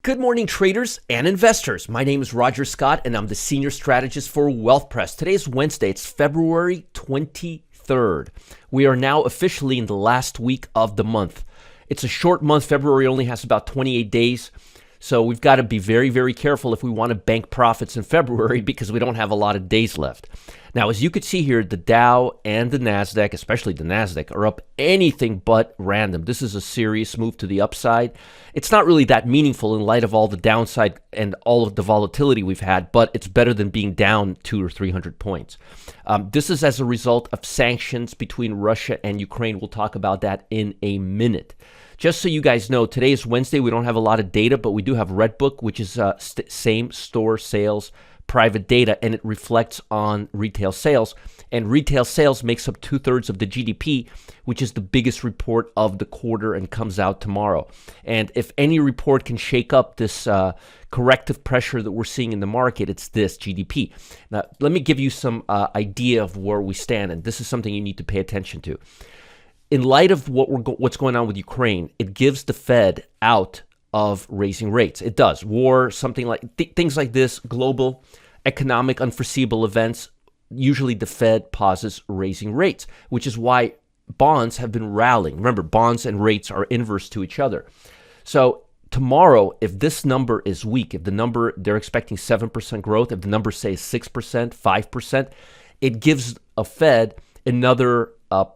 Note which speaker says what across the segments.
Speaker 1: Good morning, traders and investors. My name is Roger Scott, and I'm the Senior Strategist for Wealth Press. Today is Wednesday. It's February 23rd. We are now officially in the last week of the month. It's a short month. February only has about 28 days. So we've got to be very, very careful if we want to bank profits in February because we don't have a lot of days left. Now, as you can see here, the Dow and the NASDAQ, especially the NASDAQ, are up anything but random. This is a serious move to the upside. It's not really that meaningful in light of all the downside and all of the volatility we've had, but it's better than being down 200 or 300 points. This is as a result of sanctions between Russia and Ukraine. We'll talk about that in a minute. Just so you guys know, today is Wednesday. We don't have a lot of data, but we do have Redbook, which is same store sales private data, and it reflects on retail sales. And retail sales makes up 2/3 of the GDP, which is the biggest report of the quarter and comes out tomorrow. And if any report can shake up this corrective pressure that we're seeing in the market, it's this GDP. Now, let me give you some idea of where we stand, and this is something you need to pay attention to. In light of what's going on with Ukraine, it gives the Fed out of raising rates. It does. War, something like things like this, global economic unforeseeable events, usually the Fed pauses raising rates, which is why bonds have been rallying. Remember, bonds and rates are inverse to each other. So tomorrow, if this number is weak, if the number, they're expecting 7% growth, if the number says 6%, 5%, it gives a Fed another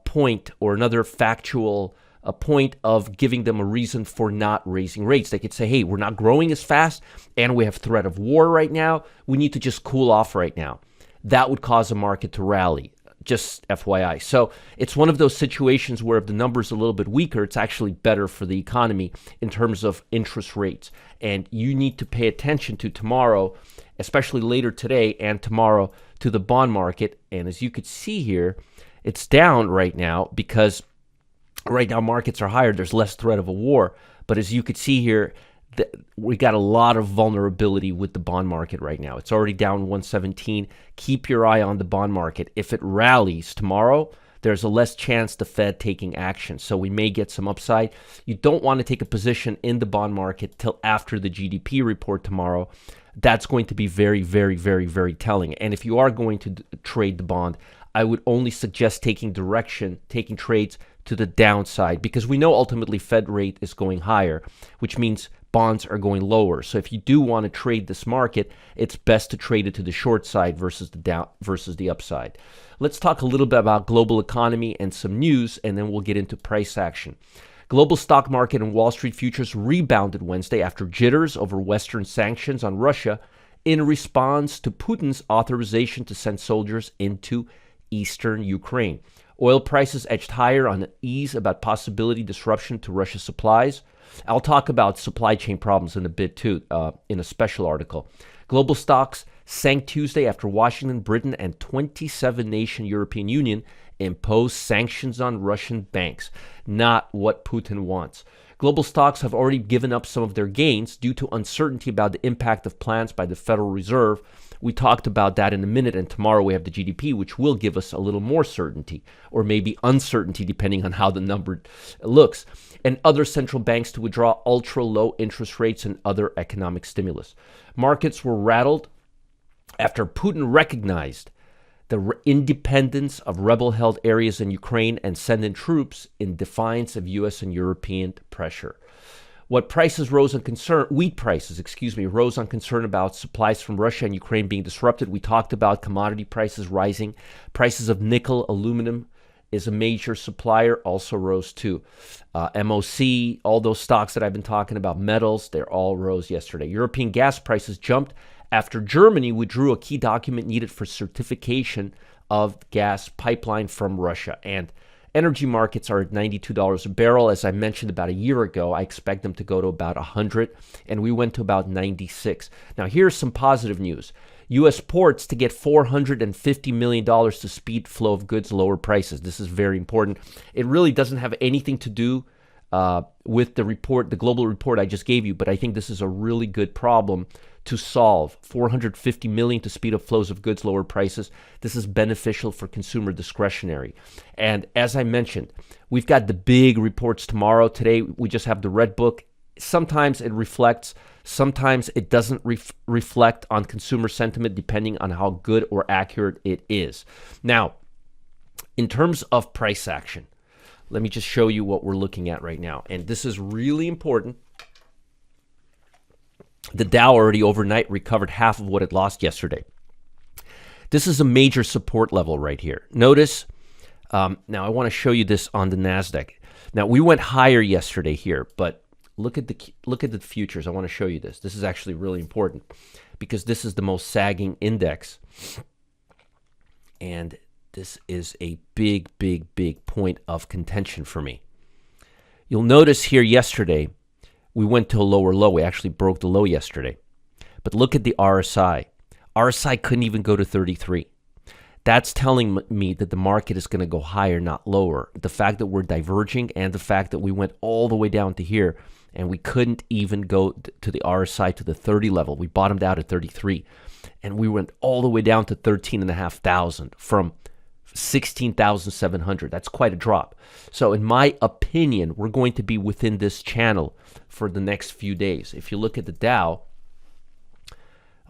Speaker 1: point or another factual point of giving them a reason for not raising rates. They could say, hey, we're not growing as fast and we have threat of war right now. We need to just cool off right now. That would cause a market to rally, just FYI. So it's one of those situations where if the number is a little bit weaker, it's actually better for the economy in terms of interest rates. And you need to pay attention to tomorrow, especially later today and tomorrow, to the bond market. And as you could see here, it's down right now because right now markets are higher. There's less threat of a war. But as you could see here, we got a lot of vulnerability with the bond market right now. It's already down 117. Keep your eye on the bond market. If it rallies tomorrow, there's a less chance the Fed taking action. So we may get some upside. You don't want to take a position in the bond market till after the GDP report tomorrow. That's going to be very, very, very, very telling. And if you are going to trade the bond, I would only suggest taking trades to the downside, because we know ultimately Fed rate is going higher, which means bonds are going lower. So if you do want to trade this market, it's best to trade it to the short side versus the upside. Let's talk a little bit about global economy and some news, and then we'll get into price action. Global stock market and Wall Street futures rebounded Wednesday after jitters over Western sanctions on Russia in response to Putin's authorization to send soldiers into eastern Ukraine. Oil prices edged higher on ease about possibility disruption to Russia's supplies. I'll talk about supply chain problems in a bit too, in a special article. Global stocks sank Tuesday after Washington, Britain, and 27-nation European Union imposed sanctions on Russian banks. Not what Putin wants. Global stocks have already given up some of their gains due to uncertainty about the impact of plans by the Federal Reserve. We talked about that in a minute, and tomorrow we have the GDP, which will give us a little more certainty, or maybe uncertainty depending on how the number looks, and other central banks to withdraw ultra-low interest rates and other economic stimulus. Markets were rattled after Putin recognized the independence of rebel-held areas in Ukraine and sent in troops in defiance of U.S. and European pressure. Wheat prices rose on concern about supplies from Russia and Ukraine being disrupted. We talked about commodity prices rising. Prices of nickel, aluminum is a major supplier, also rose too. MOC, all those stocks that I've been talking about, metals, they all rose yesterday. European gas prices jumped after Germany withdrew a key document needed for certification of gas pipeline from Russia. And energy markets are at $92 a barrel. As I mentioned about a year ago, I expect them to go to about 100, and we went to about 96. Now, here's some positive news. U.S. ports to get $450 million to speed flow of goods, lower prices. This is very important. It really doesn't have anything to do with the report, the global report I just gave you, but I think this is a really good problem to solve. $450 million to speed up flows of goods, lower prices. This is beneficial for consumer discretionary. And as I mentioned, we've got the big reports tomorrow. Today, we just have the Red Book. Sometimes it reflects Sometimes it doesn't reflect on consumer sentiment depending on how good or accurate it is. Now, in terms of price action, let me just show you what we're looking at right now. And this is really important. The Dow already overnight recovered half of what it lost yesterday. This is a major support level right here. Notice, now I want to show you this on the NASDAQ. Now, we went higher yesterday here, but look at the futures. I want to show you this. This is actually really important because this is the most sagging index. And this is a big, big, big point of contention for me. You'll notice here yesterday, we went to a lower low. We actually broke the low yesterday. But look at the RSI. RSI couldn't even go to 33. That's telling me that the market is going to go higher, not lower. The fact that we're diverging and the fact that we went all the way down to here and we couldn't even go to the RSI to the 30 level. We bottomed out at 33 and we went all the way down to 13,500 from 16,700. That's quite a drop. So in my opinion, we're going to be within this channel for the next few days. If you look at the Dow,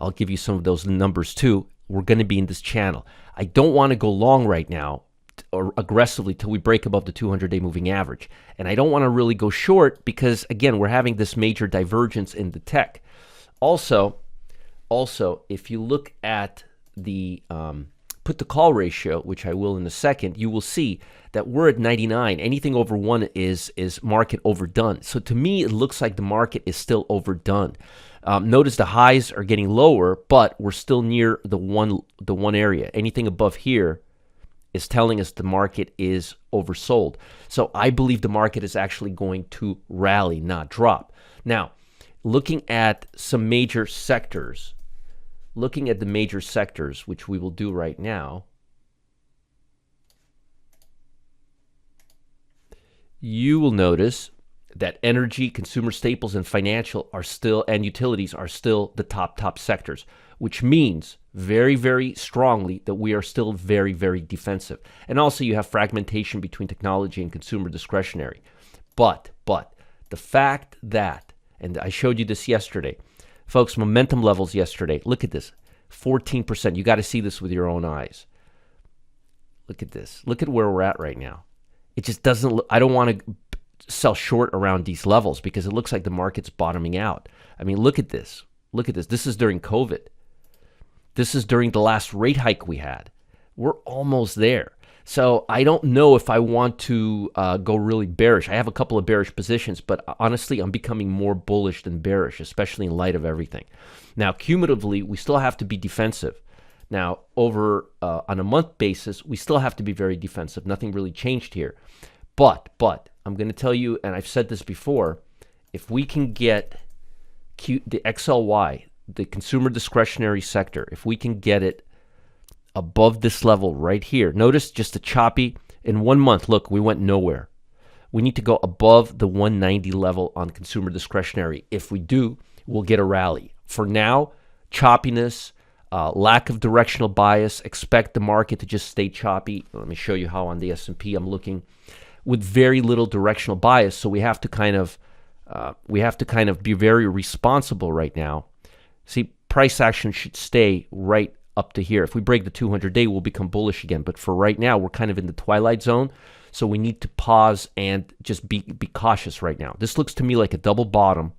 Speaker 1: I'll give you some of those numbers too. We're going to be in this channel. I don't want to go long right now or aggressively till we break above the 200-day moving average. And I don't want to really go short because, again, we're having this major divergence in the tech. Also, if you look at the put the call ratio, which I will in a second, you will see that we're at 99. Anything over 1 is market overdone. So to me, it looks like the market is still overdone. Notice the highs are getting lower, but we're still near the one area. Anything above here is telling us the market is oversold. So I believe the market is actually going to rally, not drop. Now, looking at some major sectors, looking at the major sectors, which we will do right now, you will notice that energy, consumer staples, and financial are still, and utilities are still the top sectors, which means very, very strongly that we are still very, very defensive. And also you have fragmentation between technology and consumer discretionary. But the fact that, and I showed you this yesterday, folks, momentum levels yesterday, look at this, 14%. You got to see this with your own eyes. Look at this. Look at where we're at right now. It just doesn't look, I don't want to sell short around these levels because it looks like the market's bottoming out. I mean, look at this. Look at this. This is during COVID. This is during the last rate hike we had. We're almost there. So I don't know if I want to go really bearish. I have a couple of bearish positions, but honestly, I'm becoming more bullish than bearish, especially in light of everything. Now, cumulatively, we still have to be defensive. Now, over on a month basis, we still have to be very defensive. Nothing really changed here. But I'm going to tell you, and I've said this before, if we can get the XLY, the consumer discretionary sector, if we can get it above this level right here. Notice just a choppy, in 1 month, look, we went nowhere. We need to go above the 190 level on consumer discretionary. If we do, we'll get a rally. For now, choppiness, lack of directional bias, expect the market to just stay choppy. Let me show you how on the S&P I'm looking with very little directional bias. So we have to kind of be very responsible right now. See, price action should stay right up to here. If we break the 200-day, we'll become bullish again. But for right now, we're kind of in the twilight zone. So we need to pause and just be cautious right now. This looks to me like a double bottom.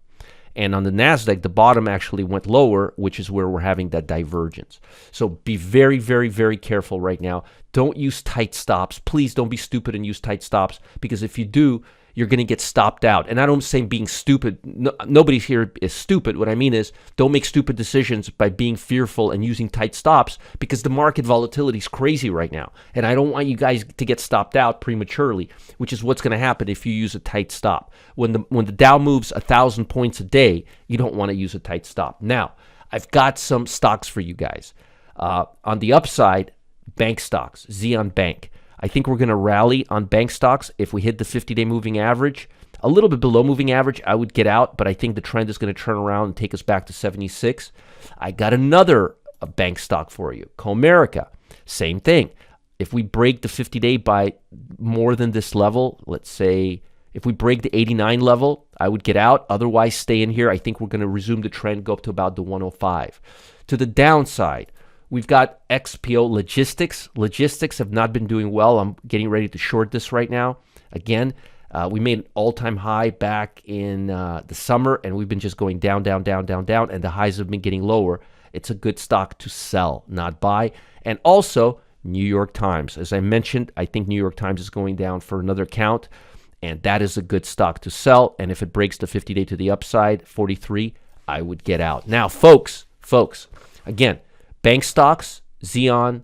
Speaker 1: And on the NASDAQ, the bottom actually went lower, which is where we're having that divergence. So be very, very, very careful right now. Don't use tight stops. Please don't be stupid and use tight stops, because if you do, you're going to get stopped out. And I don't say being stupid. Nobody here is stupid. What I mean is don't make stupid decisions by being fearful and using tight stops, because the market volatility is crazy right now. And I don't want you guys to get stopped out prematurely, which is what's going to happen if you use a tight stop. When the Dow moves 1,000 points a day, you don't want to use a tight stop. Now, I've got some stocks for you guys. On the upside, bank stocks, Xeon Bank. I think we're going to rally on bank stocks. If we hit the 50-day moving average, a little bit below moving average, I would get out, but I think the trend is going to turn around and take us back to 76. I got another bank stock for you, Comerica. Same thing. If we break the 50-day by more than this level, let's say If we break the 89 level, I would get out. Otherwise, stay in here. I think we're going to resume the trend, go up to about the 105. To the downside, we've got XPO Logistics. Logistics have not been doing well. I'm getting ready to short this right now. Again, we made an all-time high back in the summer, and we've been just going down, down, down, down, down, and the highs have been getting lower. It's a good stock to sell, not buy. And also, New York Times. As I mentioned, I think New York Times is going down for another count, and that is a good stock to sell. And if it breaks the 50-day to the upside, 43, I would get out. Now, folks, again, bank stocks, Xeon,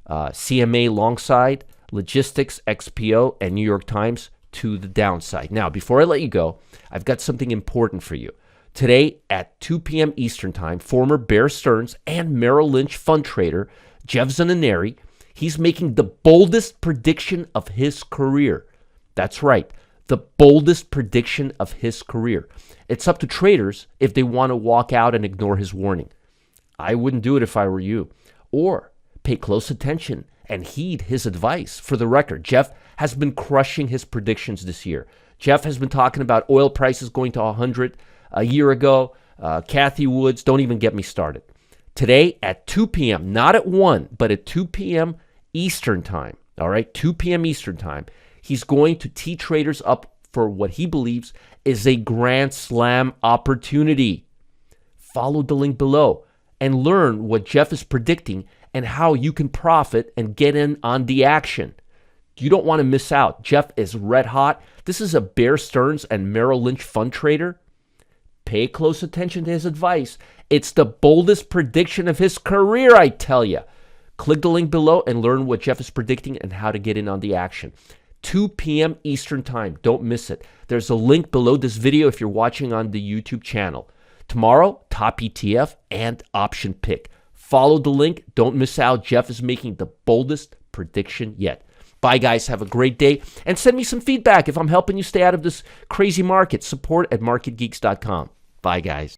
Speaker 1: CMA long side, Logistics, XPO, and New York Times to the downside. Now, before I let you go, I've got something important for you. Today at 2 p.m. Eastern Time, former Bear Stearns and Merrill Lynch fund trader Jeff Zananeri, he's making the boldest prediction of his career. That's right, the boldest prediction of his career. It's up to traders if they want to walk out and ignore his warning. I wouldn't do it if I were you. Or pay close attention and heed his advice. For the record, Jeff has been crushing his predictions this year. Jeff has been talking about oil prices going to 100 a year ago. Kathy Woods, don't even get me started. Today at 2 p.m., not at 1, but at 2 p.m. Eastern Time, all right, 2 p.m. Eastern Time, he's going to tee traders up for what he believes is a grand slam opportunity. Follow the link below and learn what Jeff is predicting and how you can profit and get in on the action. You don't want to miss out. Jeff is red hot. This is a Bear Stearns and Merrill Lynch fund trader. Pay close attention to his advice. It's the boldest prediction of his career, I tell you. Click the link below and learn what Jeff is predicting and how to get in on the action. 2 p.m. Eastern Time. Don't miss it. There's a link below this video if you're watching on the YouTube channel. Tomorrow, top ETF and option pick. Follow the link. Don't miss out. Jeff is making the boldest prediction yet. Bye, guys. Have a great day. And send me some feedback if I'm helping you stay out of this crazy market. Support at marketgeeks.com. Bye, guys.